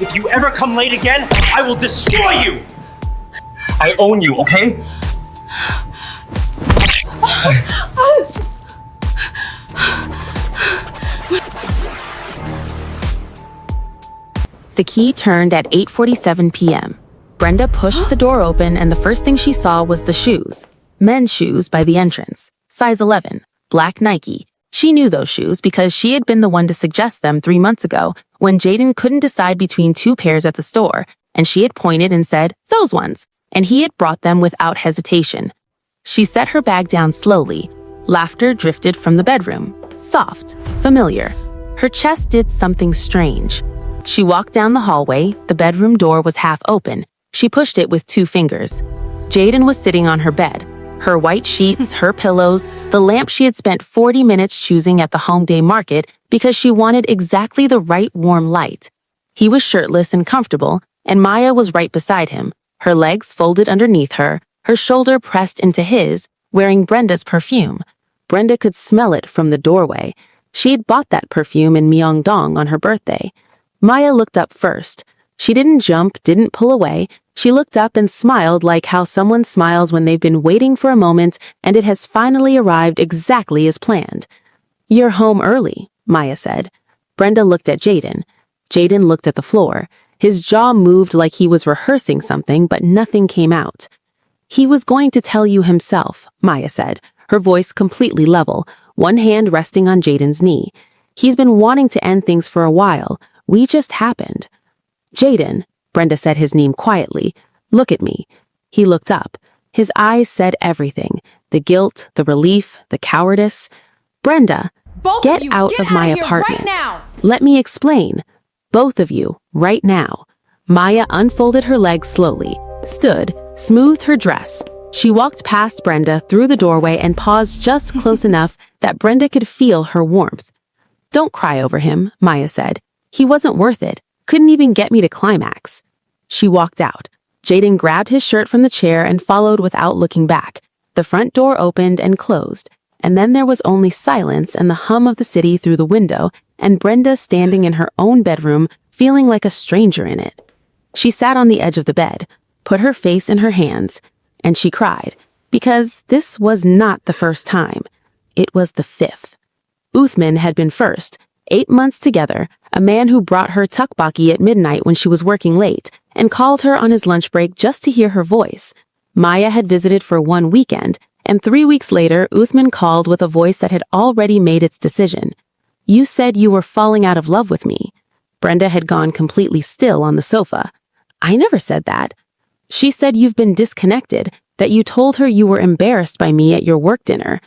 If you ever come late again, I will destroy you! I own you, okay? The key turned at 8:47 p.m. Brenda pushed the door open and the first thing she saw was the shoes. Men's shoes by the entrance. Size 11. Black Nike. She knew those shoes because she had been the one to suggest them 3 months ago when Jaden couldn't decide between two pairs at the store, and she had pointed and said, "Those ones," and he had brought them without hesitation. She set her bag down slowly. Laughter drifted from the bedroom. Soft, familiar. Her chest did something strange. She walked down the hallway. The bedroom door was half open. She pushed it with 2 fingers. Jaden was sitting on her bed. Her white sheets, her pillows, the lamp she had spent 40 minutes choosing at the home day market because she wanted exactly the right warm light. He was shirtless and comfortable, and Maya was right beside him, her legs folded underneath her, her shoulder pressed into his, wearing Brenda's perfume. Brenda could smell it from the doorway. She had bought that perfume in Myeongdong on her birthday. Maya looked up first. She didn't jump, didn't pull away. She looked up and smiled like how someone smiles when they've been waiting for a moment and it has finally arrived exactly as planned. "You're home early," Maya said. Brenda looked at Jaden. Jaden looked at the floor. His jaw moved like he was rehearsing something, but nothing came out. "He was going to tell you himself," Maya said, her voice completely level, one hand resting on Jaden's knee. "He's been wanting to end things for a while. We just happened." "Jaden," Brenda said his name quietly, "look at me." He looked up. His eyes said everything. The guilt, the relief, the cowardice. "Brenda, get out of my apartment. Right now. Let me explain. Both of you, right now." Maya unfolded her legs slowly, stood, smoothed her dress. She walked past Brenda through the doorway and paused just close enough that Brenda could feel her warmth. "Don't cry over him," Maya said. "He wasn't worth it. Couldn't even get me to climax." She walked out. Jaden grabbed his shirt from the chair and followed without looking back. The front door opened and closed, and then there was only silence and the hum of the city through the window, and Brenda standing in her own bedroom, feeling like a stranger in it. She sat on the edge of the bed, put her face in her hands, and she cried, because this was not the first time. It was the 5th. Uthman had been first, 8 months together, a man who brought her tteokbokki at midnight when she was working late and called her on his lunch break just to hear her voice. Maya had visited for 1 weekend, and 3 weeks later, Uthman called with a voice that had already made its decision. "You said you were falling out of love with me." Brenda had gone completely still on the sofa. "I never said that." "She said you've been disconnected, that you told her you were embarrassed by me at your work dinner."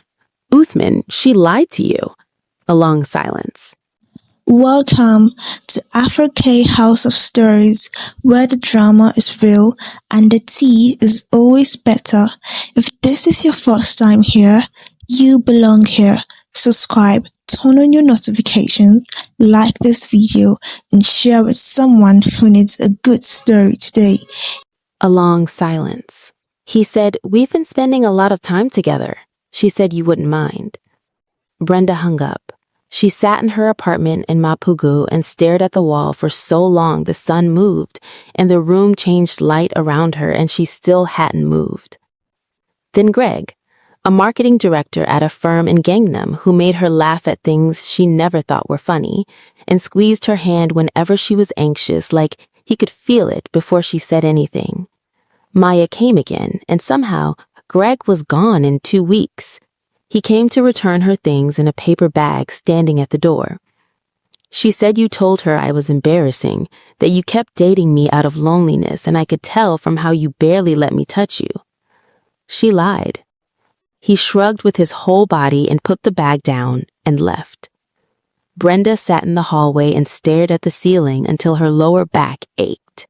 "Uthman, she lied to you." A long silence. Welcome to Afro-K House of Stories, where the drama is real and the tea is always better. If this is your first time here, you belong here. Subscribe, turn on your notifications, like this video, and share with someone who needs a good story today. A long silence. He said, "We've been spending a lot of time together." She said you wouldn't mind. Brenda hung up. She sat in her apartment in Mapugu and stared at the wall for so long the sun moved and the room changed light around her and she still hadn't moved. Then Greg, a marketing director at a firm in Gangnam who made her laugh at things she never thought were funny and squeezed her hand whenever she was anxious like he could feel it before she said anything. Maya came again and somehow Greg was gone in 2 weeks. He came to return her things in a paper bag standing at the door. "She said you told her I was embarrassing, that you kept dating me out of loneliness and I could tell from how you barely let me touch you." She lied. He shrugged with his whole body and put the bag down and left. Brenda sat in the hallway and stared at the ceiling until her lower back ached.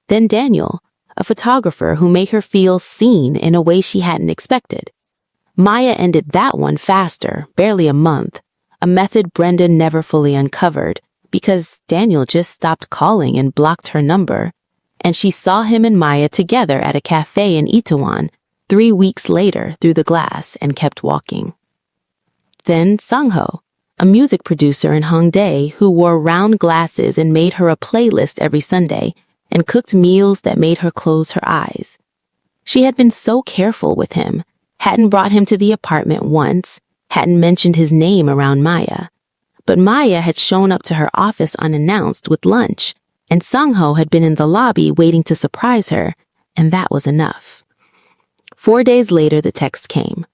Then Daniel, a photographer who made her feel seen in a way she hadn't expected. Maya ended that one faster, barely a month, a method Brenda never fully uncovered because Daniel just stopped calling and blocked her number, and she saw him and Maya together at a cafe in Itaewon 3 weeks later through the glass and kept walking. Then Sangho, a music producer in Hongdae who wore round glasses and made her a playlist every Sunday and cooked meals that made her close her eyes. She had been so careful with him, hadn't brought him to the apartment once, hadn't mentioned his name around Maya. But Maya had shown up to her office unannounced with lunch, and Sang-ho had been in the lobby waiting to surprise her, and that was enough. 4 days later, the text came.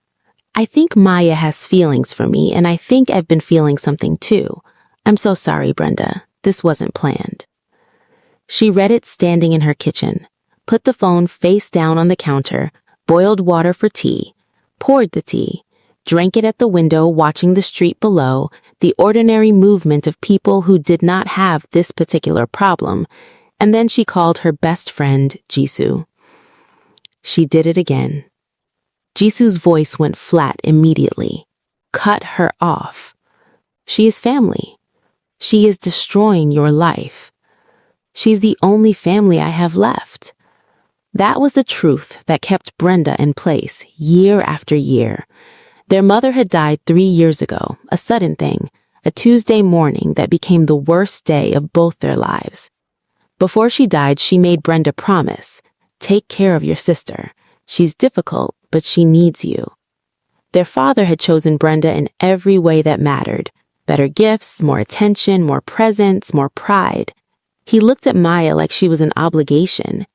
I think Maya has feelings for me, and I think I've been feeling something too. I'm so sorry, Brenda. This wasn't planned. She read it standing in her kitchen, put the phone face down on the counter, boiled water for tea, poured the tea, drank it at the window watching the street below, the ordinary movement of people who did not have this particular problem, and then she called her best friend, Jisoo. She did it again. Jisoo's voice went flat immediately. Cut her off. She is family. She is destroying your life. She's the only family I have left. That was the truth that kept Brenda in place year after year. Their mother had died 3 years ago, a sudden thing, a Tuesday morning that became the worst day of both their lives. Before she died, she made Brenda promise, take care of your sister. She's difficult, but she needs you. Their father had chosen Brenda in every way that mattered. Better gifts, more attention, more presents, more pride. He looked at Maya like she was an obligation.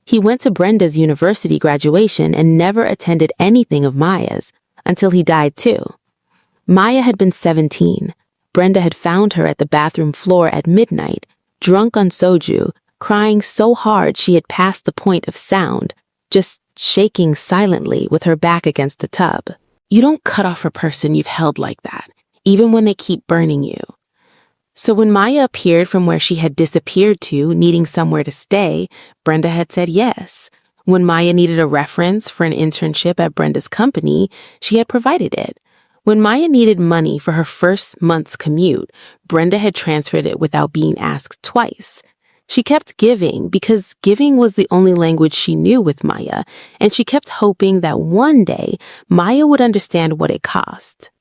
He went to Brenda's university graduation and never attended anything of Maya's until he died too. Maya had been 17. Brenda had found her at the bathroom floor at midnight, drunk on soju, crying so hard she had passed the point of sound, just shaking silently with her back against the tub. You don't cut off a person you've held like that, even when they keep burning you. So when Maya appeared from where she had disappeared to, needing somewhere to stay, Brenda had said yes. When Maya needed a reference for an internship at Brenda's company, she had provided it. When Maya needed money for her first month's commute, Brenda had transferred it without being asked twice. She kept giving because giving was the only language she knew with Maya, and she kept hoping that one day Maya would understand what it cost.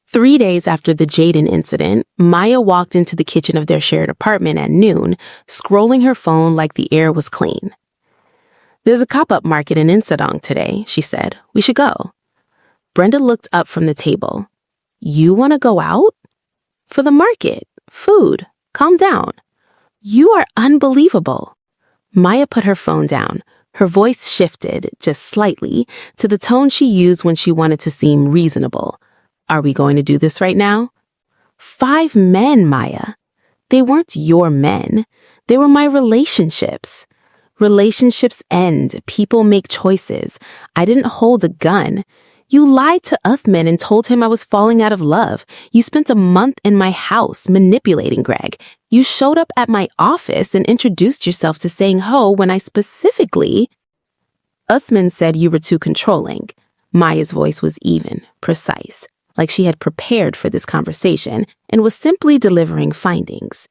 3 days after the Jaden incident, Maya walked into the kitchen of their shared apartment at noon, scrolling her phone like the air was clean. There's a pop-up market in Insadong today, she said. We should go. Brenda looked up from the table. You want to go out? For the market. Food. Calm down. You are unbelievable. Maya put her phone down. Her voice shifted, just slightly, to the tone she used when she wanted to seem reasonable. Are we going to do this right now? 5 men, Maya. They weren't your men. They were my relationships. Relationships end. People make choices. I didn't hold a gun. You lied to Uthman and told him I was falling out of love. You spent a month in my house manipulating Greg. You showed up at my office and introduced yourself to saying ho when I specifically... Uthman said you were too controlling. Maya's voice was even, precise, like she had prepared for this conversation and was simply delivering findings.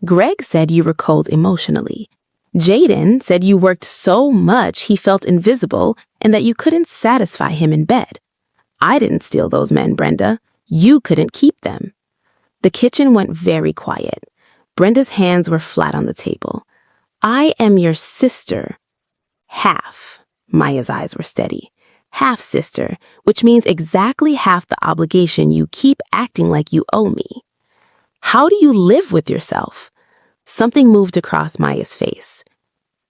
Greg said you were cold emotionally. Jaden said you worked so much he felt invisible and that you couldn't satisfy him in bed. I didn't steal those men, Brenda. You couldn't keep them. The kitchen went very quiet. Brenda's hands were flat on the table. I am your sister. Half. Maya's eyes were steady. Half sister, which means exactly half the obligation you keep acting like you owe me. How do you live with yourself? Something moved across Maya's face.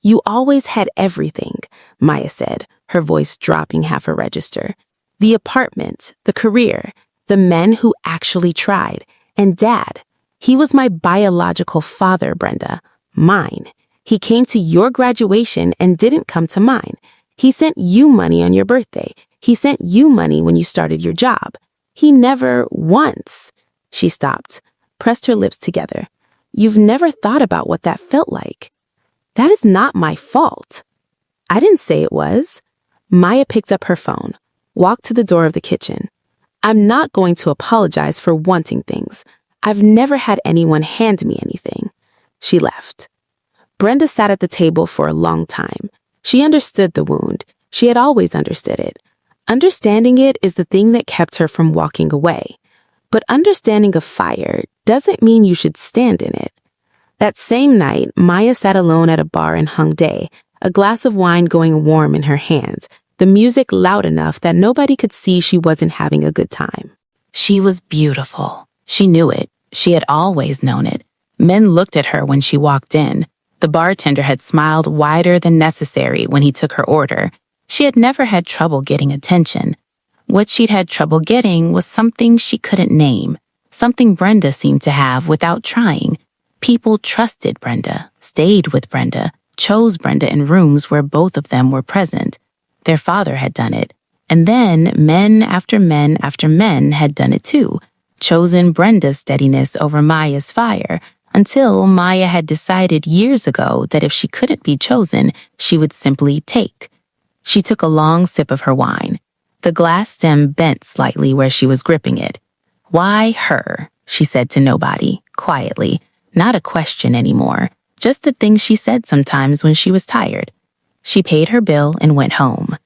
You always had everything, Maya said, her voice dropping half a register. The apartment, the career, the men who actually tried, and Dad. He was my biological father, Brenda. Mine. He came to your graduation and didn't come to mine. He sent you money on your birthday. He sent you money when you started your job. He never once... She stopped, pressed her lips together. You've never thought about what that felt like. That is not my fault. I didn't say it was. Maya picked up her phone, walked to the door of the kitchen. I'm not going to apologize for wanting things. I've never had anyone hand me anything. She left. Brenda sat at the table for a long time. She understood the wound. She had always understood it. Understanding it is the thing that kept her from walking away. But understanding of fire doesn't mean you should stand in it. That same night, Maya sat alone at a bar in Hongdae, a glass of wine going warm in her hands, the music loud enough that nobody could see she wasn't having a good time. She was beautiful. She knew it. She had always known it. Men looked at her when she walked in. The bartender had smiled wider than necessary when he took her order. She had never had trouble getting attention. What she'd had trouble getting was something she couldn't name, something Brenda seemed to have without trying. People trusted Brenda, stayed with Brenda, chose Brenda in rooms where both of them were present. Their father had done it. And then men after men after men had done it too, chosen Brenda's steadiness over Maya's fire, until Maya had decided years ago that if she couldn't be chosen, she would simply take. She took a long sip of her wine. The glass stem bent slightly where she was gripping it. "Why her?" she said to nobody, quietly. Not a question anymore, just the things she said sometimes when she was tired. She paid her bill and went home.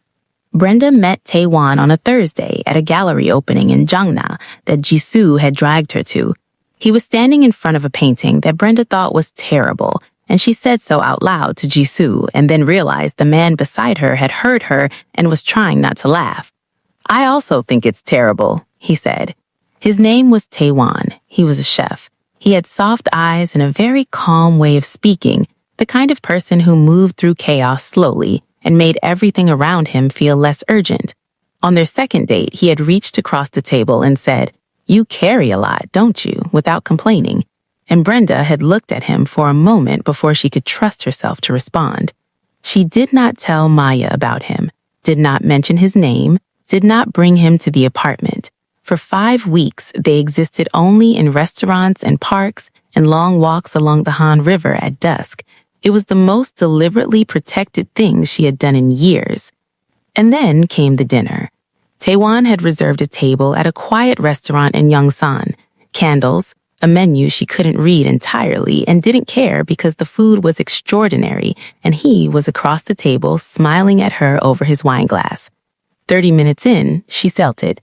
Brenda met Taewon on a Thursday at a gallery opening in Jangna that Jisoo had dragged her to. He was standing in front of a painting that Brenda thought was terrible, and she said so out loud to Jisoo and then realized the man beside her had heard her and was trying not to laugh. "I also think it's terrible," he said. His name was Taewon. He was a chef. He had soft eyes and a very calm way of speaking, the kind of person who moved through chaos slowly and made everything around him feel less urgent. On their second date, he had reached across the table and said, "You carry a lot, don't you?" without complaining. And Brenda had looked at him for a moment before she could trust herself to respond. She did not tell Maya about him, did not mention his name, did not bring him to the apartment. For 5 weeks, they existed only in restaurants and parks and long walks along the Han River at dusk. It was the most deliberately protected thing she had done in years. And then came the dinner. Taewon had reserved a table at a quiet restaurant in Yongsan. Candles, a menu she couldn't read entirely and didn't care because the food was extraordinary, and he was across the table smiling at her over his wine glass. 30 minutes in, she felt it.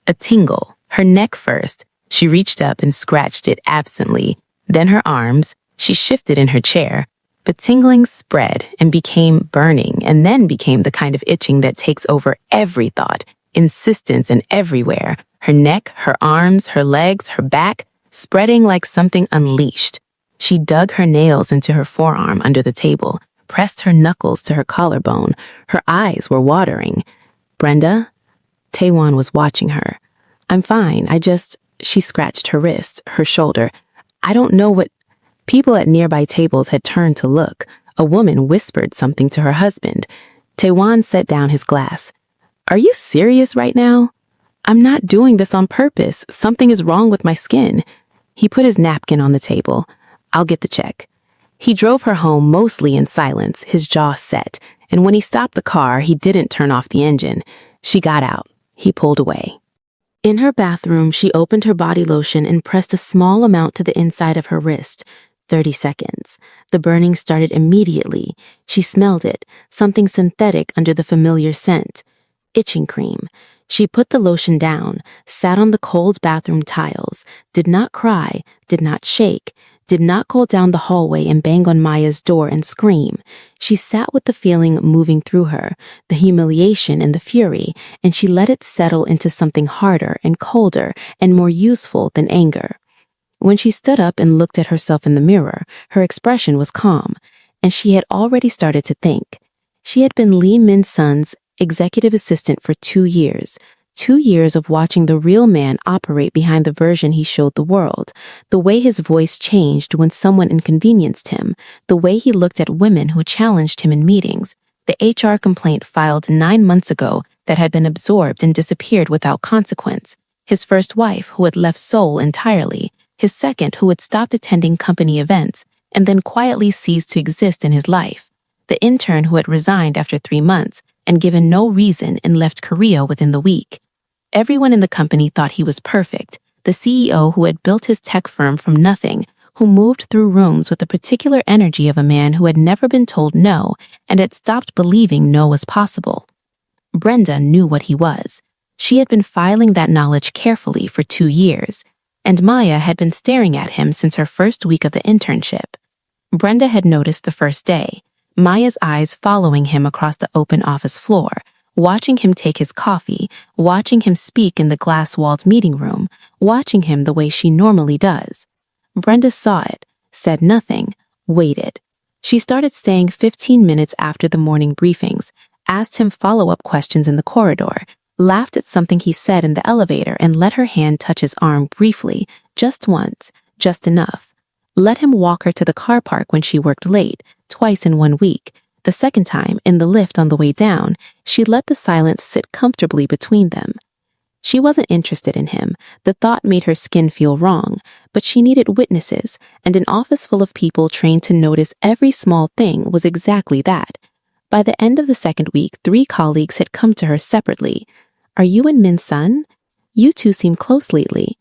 A tingle, her neck first. She reached up and scratched it absently. Then her arms. She shifted in her chair. The tingling spread and became burning, and then became the kind of itching that takes over every thought, insistence and everywhere. Her neck, her arms, her legs, her back, spreading like something unleashed. She dug her nails into her forearm under the table, pressed her knuckles to her collarbone. Her eyes were watering. "Brenda?" Taewon was watching her. "I'm fine, she scratched her wrist, her shoulder. "I don't know what—" People at nearby tables had turned to look. A woman whispered something to her husband. Taewon set down his glass. "Are you serious right now?" "I'm not doing this on purpose. Something is wrong with my skin." He put his napkin on the table. "I'll get the check." He drove her home mostly in silence, his jaw set, and when he stopped the car, he didn't turn off the engine. She got out. He pulled away. In her bathroom, she opened her body lotion and pressed a small amount to the inside of her wrist. 30 seconds. The burning started immediately. She smelled it, something synthetic under the familiar scent. Itching cream. She put the lotion down, sat on the cold bathroom tiles, did not cry, did not shake, did not go down the hallway and bang on Maya's door and scream. She sat with the feeling moving through her, the humiliation and the fury, and she let it settle into something harder and colder and more useful than anger. When she stood up and looked at herself in the mirror, her expression was calm, and she had already started to think. She had been Lee Min-sun's executive assistant for 2 years. 2 years of watching the real man operate behind the version he showed the world, the way his voice changed when someone inconvenienced him, the way he looked at women who challenged him in meetings, the HR complaint filed 9 months ago that had been absorbed and disappeared without consequence, his first wife who had left Seoul entirely, his second who had stopped attending company events and then quietly ceased to exist in his life, the intern who had resigned after 3 months and given no reason and left Korea within the week. Everyone in the company thought he was perfect, the CEO who had built his tech firm from nothing, who moved through rooms with the particular energy of a man who had never been told no and had stopped believing no was possible. Brenda knew what he was. She had been filing that knowledge carefully for 2 years. and Maya had been staring at him since her first week of the internship. Brenda had noticed the first day, Maya's eyes following him across the open office floor, watching him take his coffee, watching him speak in the glass-walled meeting room, watching him the way she normally does. Brenda saw it, said nothing, waited. She started staying 15 minutes after the morning briefings, asked him follow-up questions in the corridor, laughed at something he said in the elevator, and let her hand touch his arm briefly, just once, just enough. Let him walk her to the car park when she worked late, twice in 1 week. The second time, in the lift on the way down, she let the silence sit comfortably between them. She wasn't interested in him. The thought made her skin feel wrong, but she needed witnesses, and an office full of people trained to notice every small thing was exactly that. By the end of the second week, 3 colleagues had come to her separately. "Are you and Min's son? You two seem close lately.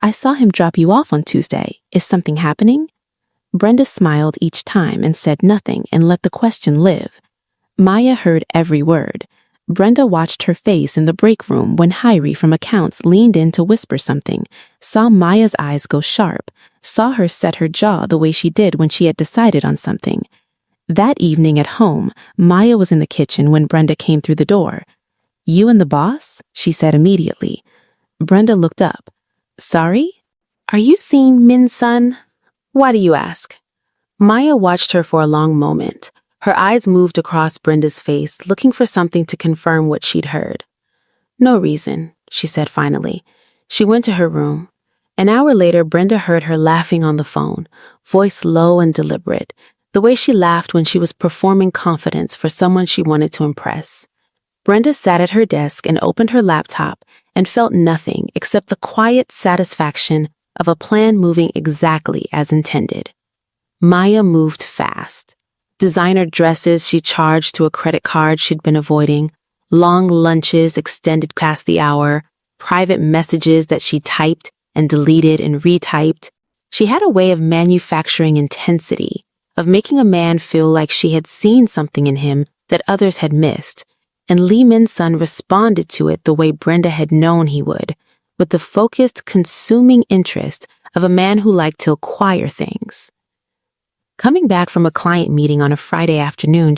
I saw him drop you off on Tuesday. Is something happening?" Brenda smiled each time and said nothing and let the question live. Maya heard every word. Brenda watched her face in the break room when Hyrie from accounts leaned in to whisper something, saw Maya's eyes go sharp, saw her set her jaw the way she did when she had decided on something. That evening at home, Maya was in the kitchen when Brenda came through the door. "You and the boss?" she said immediately. Brenda looked up. "Sorry? Are you seeing Min's son? Why do you ask?" Maya watched her for a long moment. Her eyes moved across Brenda's face, looking for something to confirm what she'd heard. "No reason," she said finally. She went to her room. An hour later, Brenda heard her laughing on the phone, voice low and deliberate, the way she laughed when she was performing confidence for someone she wanted to impress. Brenda sat at her desk and opened her laptop and felt nothing except the quiet satisfaction of a plan moving exactly as intended. Maya moved fast. Designer dresses she charged to a credit card she'd been avoiding, long lunches extended past the hour, private messages that she typed and deleted and retyped. She had a way of manufacturing intensity, of making a man feel like she had seen something in him that others had missed, and Lee Min's son responded to it the way Brenda had known he would, with the focused, consuming interest of a man who liked to acquire things. Coming back from a client meeting on a Friday afternoon,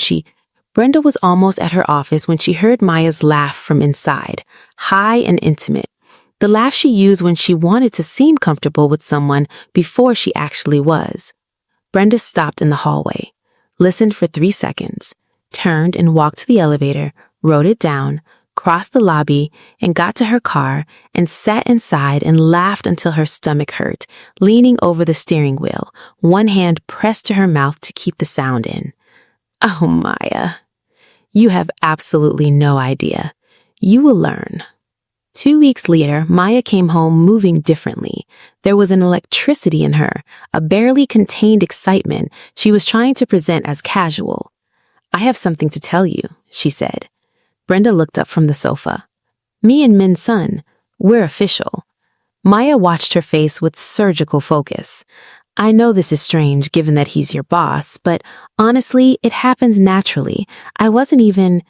Brenda was almost at her office when she heard Maya's laugh from inside, high and intimate, the laugh she used when she wanted to seem comfortable with someone before she actually was. Brenda stopped in the hallway, listened for 3 seconds, turned and walked to the elevator, wrote it down, crossed the lobby, and got to her car and sat inside and laughed until her stomach hurt, leaning over the steering wheel, one hand pressed to her mouth to keep the sound in. "Oh, Maya, you have absolutely no idea. You will learn." 2 weeks later, Maya came home moving differently. There was an electricity in her, a barely contained excitement she was trying to present as casual. "I have something to tell you," she said. Brenda looked up from the sofa. "Me and Min's son, we're official." Maya watched her face with surgical focus. "I know this is strange given that he's your boss, but honestly, it happens naturally. I wasn't even—"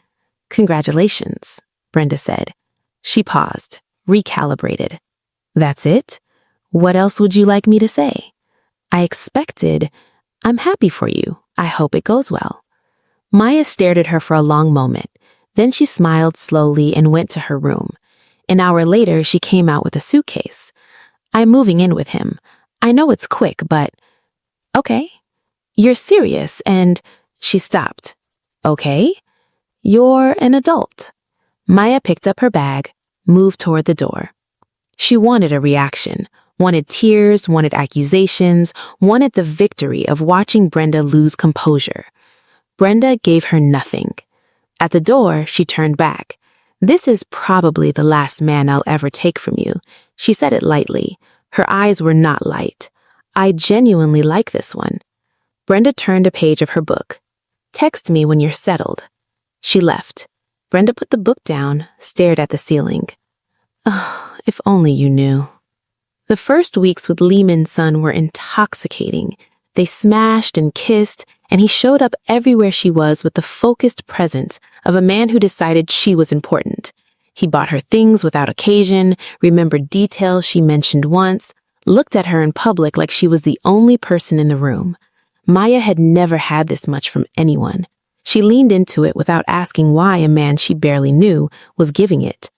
"Congratulations," Brenda said. She paused, recalibrated. "That's it? What else would you like me to say?" "I expected, I'm happy for you. I hope it goes well." Maya stared at her for a long moment. Then she smiled slowly and went to her room. An hour later, she came out with a suitcase. "I'm moving in with him. I know it's quick, but—" "Okay. You're serious and—" She stopped. "Okay. You're an adult." Maya picked up her bag, moved toward the door. She wanted a reaction, wanted tears, wanted accusations, wanted the victory of watching Brenda lose composure. Brenda gave her nothing. At the door, she turned back. "This is probably the last man I'll ever take from you." She said it lightly. Her eyes were not light. "I genuinely like this one." Brenda turned a page of her book. "Text me when you're settled." She left. Brenda put the book down, stared at the ceiling. Oh, if only you knew. The first weeks with Lee Min's son were intoxicating. They smashed and kissed, and he showed up everywhere she was with the focused presence of a man who decided she was important. He bought her things without occasion, remembered details she mentioned once, looked at her in public like she was the only person in the room. Maya had never had this much from anyone. She leaned into it without asking why a man she barely knew was giving it.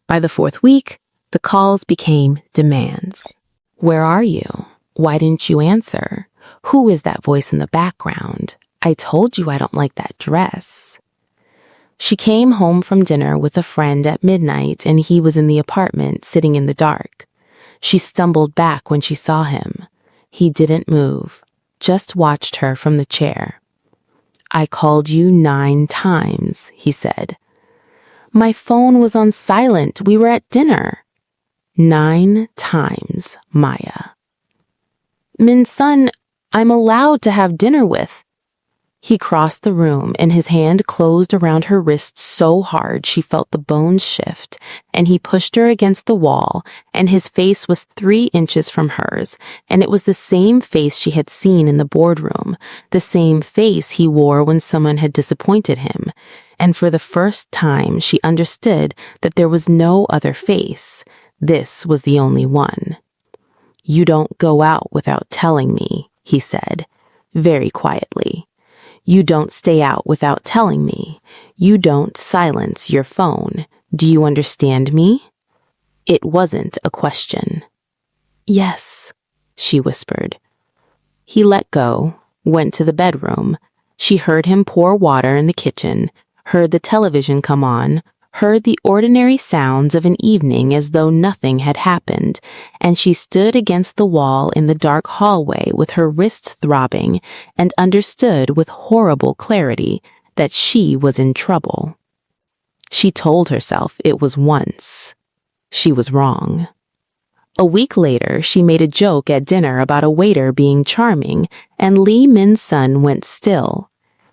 By the 4th week, the calls became demands. Where are you? Why didn't you answer? Who is that voice in the background? I told you I don't like that dress. She came home from dinner with a friend at midnight and he was in the apartment sitting in the dark. She stumbled back when she saw him. He didn't move, just watched her from the chair. I called you 9 times, he said. My phone was on silent. We were at dinner. 9 times, Maya. Min-sun, I'm allowed to have dinner with. He crossed the room and his hand closed around her wrist so hard she felt the bones shift, and he pushed her against the wall, and his face was 3 inches from hers, and it was the same face she had seen in the boardroom, the same face he wore when someone had disappointed him, and for the first time she understood that there was no other face. This was the only one. You don't go out without telling me, he said, very quietly. You don't stay out without telling me. You don't silence your phone. Do you understand me? It wasn't a question. Yes, she whispered. He let go, went to the bedroom. She heard him pour water in the kitchen, heard the television come on, heard the ordinary sounds of an evening as though nothing had happened, and she stood against the wall in the dark hallway with her wrists throbbing and understood with horrible clarity that she was in trouble. She told herself it was once. She was wrong. A week later, she made a joke at dinner about a waiter being charming, and Lee Min-sun went still.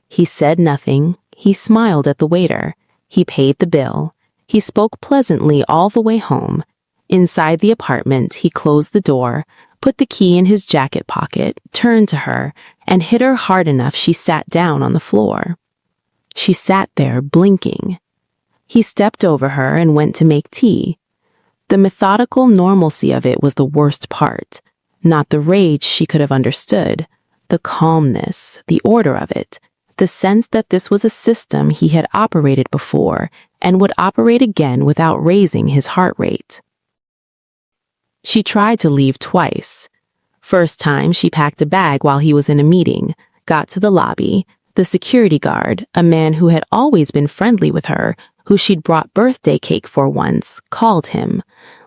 He said nothing. He smiled at the waiter. He paid the bill. He spoke pleasantly all the way home. Inside the apartment, he closed the door, put the key in his jacket pocket, turned to her, and hit her hard enough she sat down on the floor. She sat there, blinking. He stepped over her and went to make tea. The methodical normalcy of it was the worst part, not the rage she could have understood, the calmness, the order of it. The sense that this was a system he had operated before and would operate again without raising his heart rate. She tried to leave twice. First time, she packed a bag while he was in a meeting, got to the lobby. The security guard, a man who had always been friendly with her, who she'd brought birthday cake for once, called him.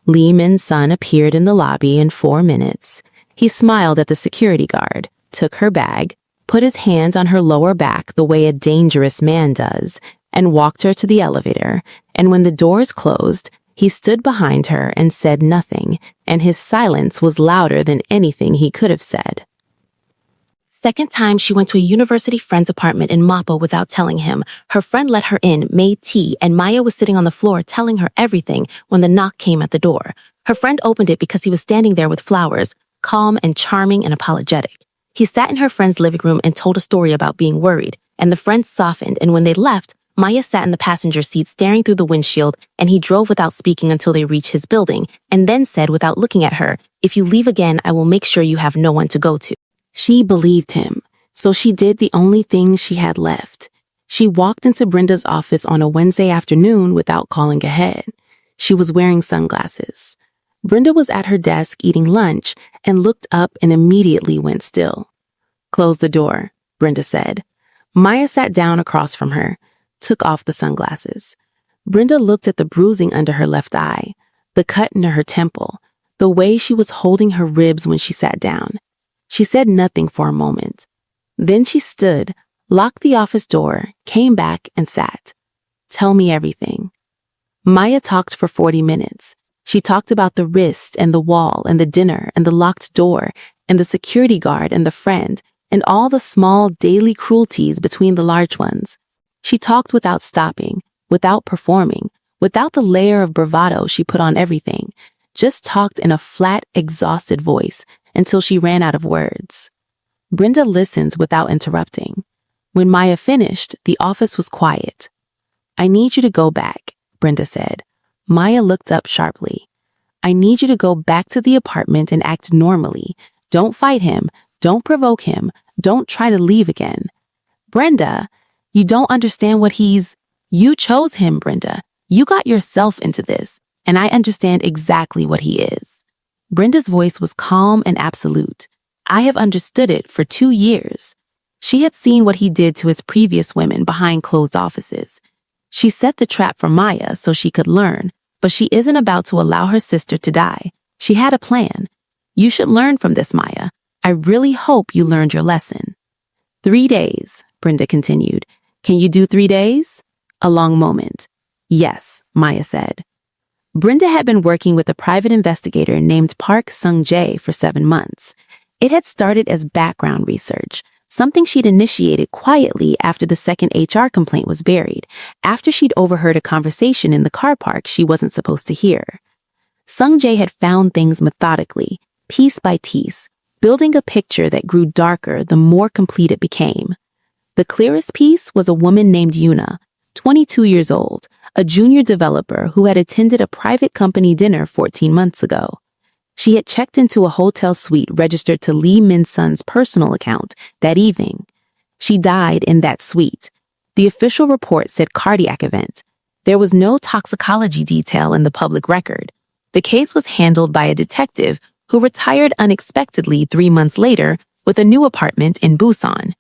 Lee Min-sun appeared in the lobby in 4 minutes. He smiled at the security guard, took her bag, put his hand on her lower back the way a dangerous man does, and walked her to the elevator, and when the doors closed, he stood behind her and said nothing, and his silence was louder than anything he could have said. Second time she went to a university friend's apartment in Mappa without telling him. Her friend let her in, made tea, and Maya was sitting on the floor telling her everything when the knock came at the door. Her friend opened it because he was standing there with flowers, calm and charming and apologetic. He sat in her friend's living room and told a story about being worried, and the friend softened, and when they left, Maya sat in the passenger seat staring through the windshield, and he drove without speaking until they reached his building, and then said without looking at her, "If you leave again, I will make sure you have no one to go to." She believed him, so she did the only thing she had left. She walked into Brenda's office on a Wednesday afternoon without calling ahead. She was wearing sunglasses. Brenda was at her desk eating lunch and looked up and immediately went still. "Close the door," Brenda said. Maya sat down across from her, took off the sunglasses. Brenda looked at the bruising under her left eye, the cut into her temple, the way she was holding her ribs when she sat down. She said nothing for a moment. Then she stood, locked the office door, came back and sat. "Tell me everything." Maya talked for 40 minutes. She talked about the wrist and the wall and the dinner and the locked door and the security guard and the friend and all the small daily cruelties between the large ones. She talked without stopping, without performing, without the layer of bravado she put on everything, just talked in a flat, exhausted voice until she ran out of words. Brenda listened without interrupting. When Maya finished, the office was quiet. "I need you to go back," Brenda said. Maya looked up sharply. I need you to go back to the apartment and act normally. Don't fight him. Don't provoke him. Don't try to leave again. Brenda, you don't understand what You chose him, Brenda. You got yourself into this, and I understand exactly what he is. Brenda's voice was calm and absolute. I have understood it for 2 years. She had seen what he did to his previous women behind closed offices. She set the trap for Maya so she could learn, but she isn't about to allow her sister to die. She had a plan. You should learn from this, Maya. I really hope you learned your lesson. 3 days, Brenda continued. Can you do 3 days? A long moment. Yes, Maya said. Brenda had been working with a private investigator named Park Sung-jae for 7 months. It had started as background research, something she'd initiated quietly after the second HR complaint was buried, after she'd overheard a conversation in the car park she wasn't supposed to hear. Sung-jae had found things methodically, piece by piece, building a picture that grew darker the more complete it became. The clearest piece was a woman named Yuna, 22 years old, a junior developer who had attended a private company dinner 14 months ago. She had checked into a hotel suite registered to Lee Min-sun's personal account that evening. She died in that suite. The official report said cardiac event. There was no toxicology detail in the public record. The case was handled by a detective who retired unexpectedly 3 months later with a new apartment in Busan.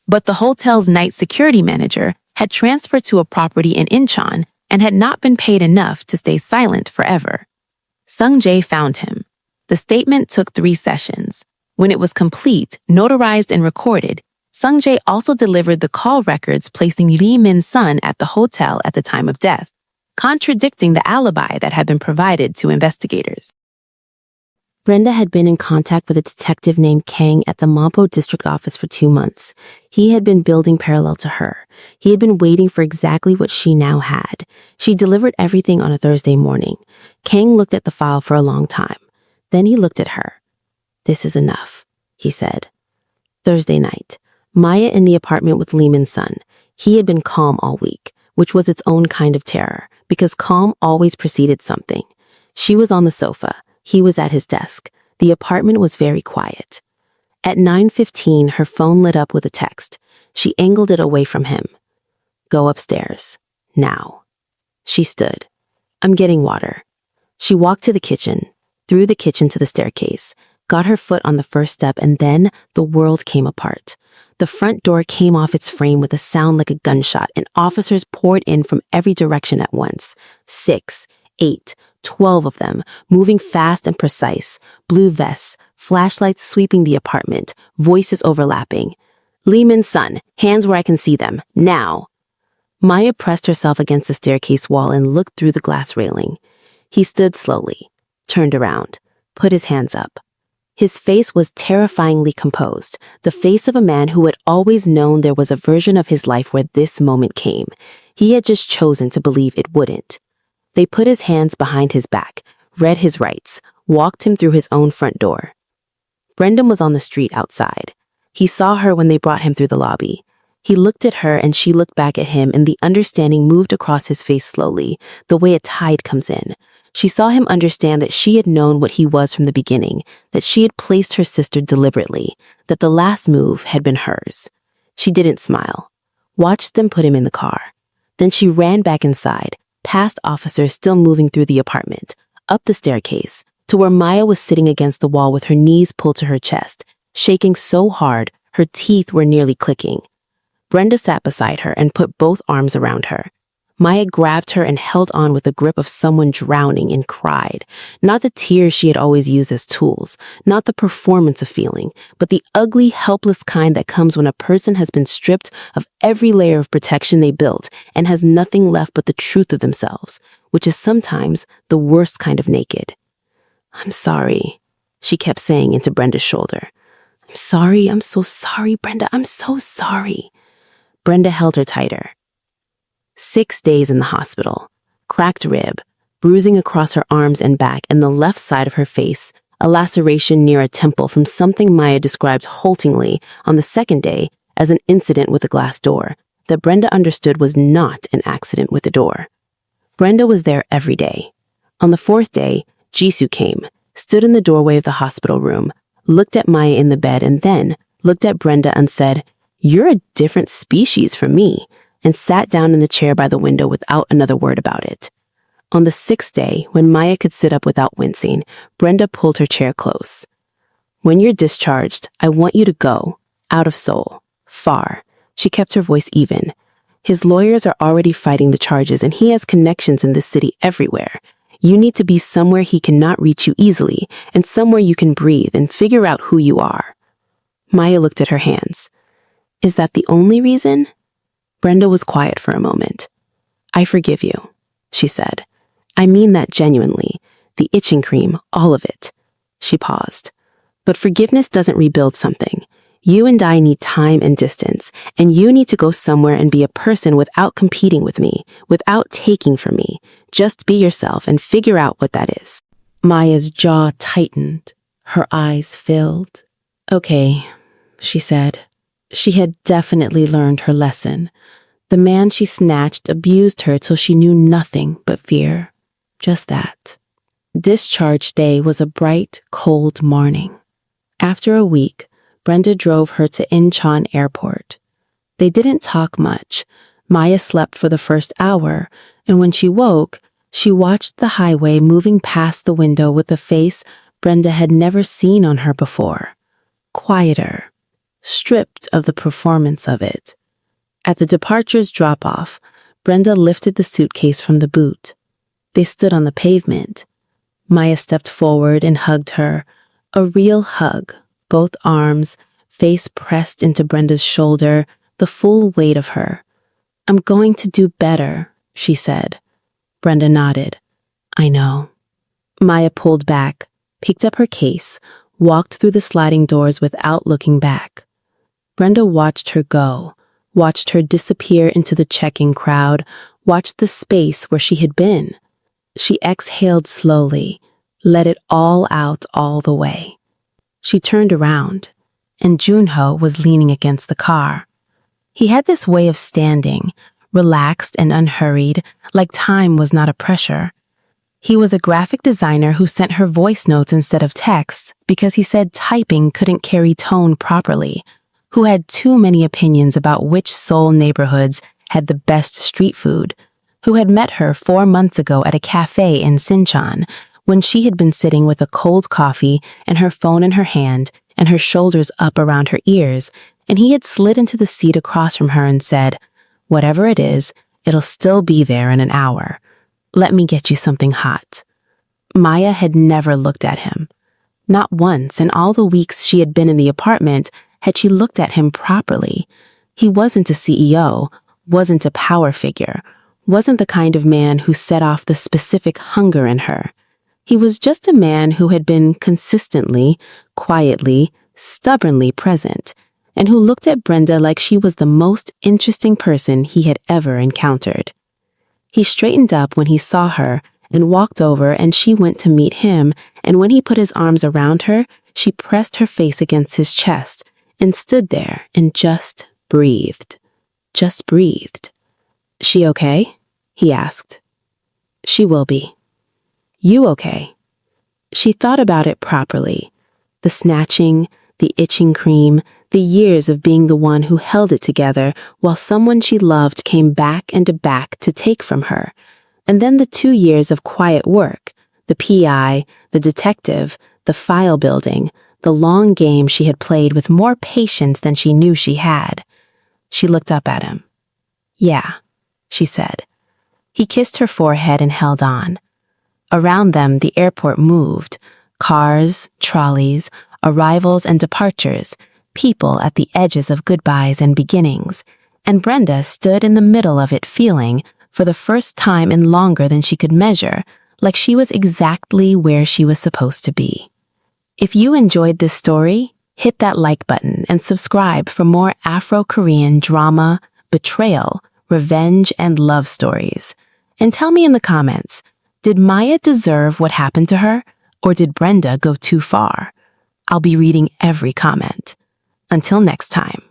But the hotel's night security manager had transferred to a property in Incheon and had not been paid enough to stay silent forever. Sung-jae found him. The statement took 3 sessions. When it was complete, notarized and recorded, Sung-jae also delivered the call records placing Lee Min-sun at the hotel at the time of death, contradicting the alibi that had been provided to investigators. Brenda had been in contact with a detective named Kang at the Mampo district office for 2 months. He had been building parallel to her. He had been waiting for exactly what she now had. She delivered everything on a Thursday morning. Kang looked at the file for a long time. Then he looked at her. This is enough, he said. Thursday night, Maya in the apartment with Lee Min-sun. He had been calm all week, which was its own kind of terror, because calm always preceded something. She was on the sofa. He was at his desk. The apartment was very quiet. At 9:15, her phone lit up with a text. She angled it away from him. Go upstairs. Now. She stood. I'm getting water. She walked to the kitchen, through the kitchen to the staircase, got her foot on the first step, and then the world came apart. The front door came off its frame with a sound like a gunshot, and officers poured in from every direction at once. 6, 8, 12 of them, moving fast and precise, blue vests, flashlights sweeping the apartment, voices overlapping. Lee Min-sun, hands where I can see them, now. Maya pressed herself against the staircase wall and looked through the glass railing. He stood slowly, turned around, put his hands up. His face was terrifyingly composed, the face of a man who had always known there was a version of his life where this moment came. He had just chosen to believe it wouldn't. They put his hands behind his back, read his rights, walked him through his own front door. Brenda was on the street outside. He saw her when they brought him through the lobby. He looked at her and she looked back at him, and the understanding moved across his face slowly, the way a tide comes in. She saw him understand that she had known what he was from the beginning, that she had placed her sister deliberately, that the last move had been hers. She didn't smile, watched them put him in the car. Then she ran back inside, past officers still moving through the apartment, up the staircase, to where Maya was sitting against the wall with her knees pulled to her chest, shaking so hard her teeth were nearly clicking. Brenda sat beside her and put both arms around her. Maya grabbed her and held on with the grip of someone drowning and cried. Not the tears she had always used as tools, not the performance of feeling, but the ugly, helpless kind that comes when a person has been stripped of every layer of protection they built and has nothing left but the truth of themselves, which is sometimes the worst kind of naked. I'm sorry, she kept saying into Brenda's shoulder. I'm sorry, I'm so sorry, Brenda, I'm so sorry. Brenda held her tighter. 6 days in the hospital, cracked rib, bruising across her arms and back and the left side of her face, a laceration near a temple from something Maya described haltingly on the second day as an incident with a glass door that Brenda understood was not an accident with the door. Brenda was there every day. On the 4th day, Jisoo came, stood in the doorway of the hospital room, looked at Maya in the bed, and then looked at Brenda and said, "You're a different species from me," and sat down in the chair by the window without another word about it. On the 6th day, when Maya could sit up without wincing, Brenda pulled her chair close. "When you're discharged, I want you to go, out of Seoul, far." She kept her voice even. "His lawyers are already fighting the charges, and he has connections in this city everywhere. You need to be somewhere he cannot reach you easily, and somewhere you can breathe and figure out who you are." Maya looked at her hands. "Is that the only reason?" Brenda was quiet for a moment. "I forgive you," she said. "I mean that genuinely. The itching cream, all of it." She paused. "But forgiveness doesn't rebuild something. You and I need time and distance, and you need to go somewhere and be a person without competing with me, without taking from me. Just be yourself and figure out what that is." Maya's jaw tightened. Her eyes filled. "Okay," she said. She had definitely learned her lesson. The man she snatched abused her till she knew nothing but fear. Just that. Discharge day was a bright, cold morning. After a week, Brenda drove her to Incheon Airport. They didn't talk much. Maya slept for the first hour, and when she woke, she watched the highway moving past the window with a face Brenda had never seen on her before. Quieter, stripped of the performance of it. At the departure's drop-off, Brenda lifted the suitcase from the boot. They stood on the pavement. Maya stepped forward and hugged her. A real hug, both arms, face pressed into Brenda's shoulder, the full weight of her. "I'm going to do better," she said. Brenda nodded. "I know." Maya pulled back, picked up her case, walked through the sliding doors without looking back. Brenda watched her go, watched her disappear into the checking crowd, watched the space where she had been. She exhaled slowly, let it all out all the way. She turned around, and Junho was leaning against the car. He had this way of standing, relaxed and unhurried, like time was not a pressure. He was a graphic designer who sent her voice notes instead of texts because he said typing couldn't carry tone properly, who had too many opinions about which Seoul neighborhoods had the best street food, who had met her 4 months ago at a cafe in Sinchon when she had been sitting with a cold coffee and her phone in her hand and her shoulders up around her ears, and he had slid into the seat across from her and said, "Whatever it is, it'll still be there in an hour. Let me get you something hot." Maya had never looked at him. Not once in all the weeks she had been in the apartment had she looked at him properly. He wasn't a CEO, wasn't a power figure, wasn't the kind of man who set off the specific hunger in her. He was just a man who had been consistently, quietly, stubbornly present, and who looked at Brenda like she was the most interesting person he had ever encountered. He straightened up when he saw her and walked over, and she went to meet him, and when he put his arms around her, she pressed her face against his chest and stood there and just breathed. Just breathed. "She okay?" he asked. "She will be." "You okay?" She thought about it properly. The snatching, the itching cream, the years of being the one who held it together while someone she loved came back and back to take from her. And then the 2 years of quiet work, the PI, the detective, the file building, the long game she had played with more patience than she knew she had. She looked up at him. "Yeah," she said. He kissed her forehead and held on. Around them, the airport moved. Cars, trolleys, arrivals and departures, people at the edges of goodbyes and beginnings, and Brenda stood in the middle of it feeling, for the first time in longer than she could measure, like she was exactly where she was supposed to be. If you enjoyed this story, hit that like button and subscribe for more Afro-Korean drama, betrayal, revenge, and love stories. And tell me in the comments, did Maya deserve what happened to her, or did Brenda go too far? I'll be reading every comment. Until next time.